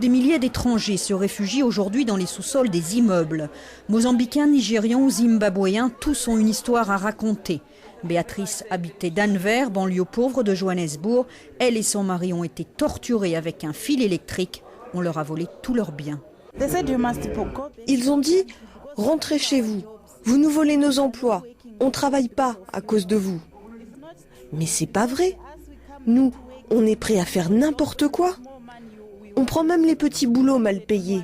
Des milliers d'étrangers se réfugient aujourd'hui dans les sous-sols des immeubles. Mozambicains, Nigérians ou Zimbabwéens, tous ont une histoire à raconter. Béatrice habitait d'Anvers, banlieue pauvre de Johannesburg. Elle et son mari ont été torturés avec un fil électrique. On leur a volé tous leurs biens. Ils ont dit « Rentrez chez vous, vous nous volez nos emplois, on ne travaille pas à cause de vous. » Mais c'est pas vrai. Nous, on est prêts à faire n'importe quoi. On prend même les petits boulots mal payés.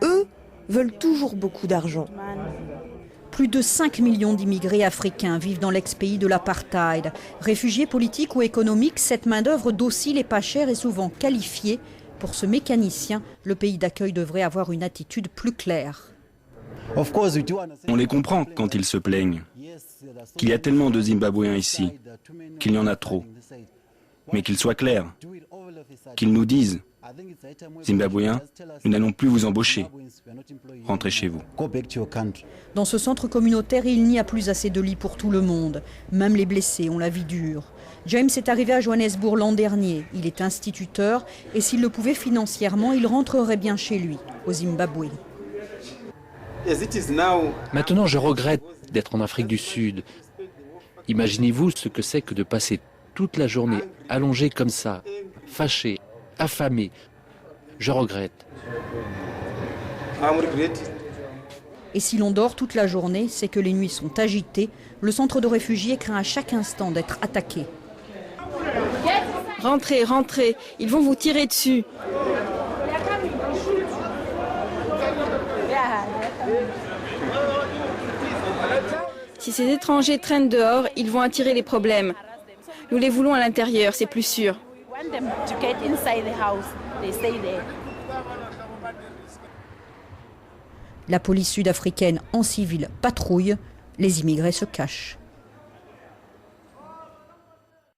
Eux veulent toujours beaucoup d'argent. Plus de 5 millions d'immigrés africains vivent dans l'ex-pays de l'apartheid. Réfugiés politiques ou économiques, cette main-d'œuvre docile et pas chère est souvent qualifiée. Pour ce mécanicien, le pays d'accueil devrait avoir une attitude plus claire. On les comprend quand ils se plaignent, qu'il y a tellement de Zimbabwéens ici, qu'il y en a trop. Mais qu'ils soient clairs, qu'ils nous disent « Zimbabwéens, nous n'allons plus vous embaucher. Rentrez chez vous. » Dans ce centre communautaire, il n'y a plus assez de lits pour tout le monde. Même les blessés ont la vie dure. James est arrivé à Johannesburg l'an dernier. Il est instituteur et s'il le pouvait financièrement, il rentrerait bien chez lui, au Zimbabwe. Maintenant, je regrette d'être en Afrique du Sud. Imaginez-vous ce que c'est que de passer toute la journée allongé comme ça, fâché, affamé. Je regrette. Et si l'on dort toute la journée, c'est que les nuits sont agitées. Le centre de réfugiés craint à chaque instant d'être attaqué. Rentrez, rentrez, ils vont vous tirer dessus. Si ces étrangers traînent dehors, ils vont attirer les problèmes. Nous les voulons à l'intérieur, c'est plus sûr. La police sud-africaine en civil patrouille, les immigrés se cachent.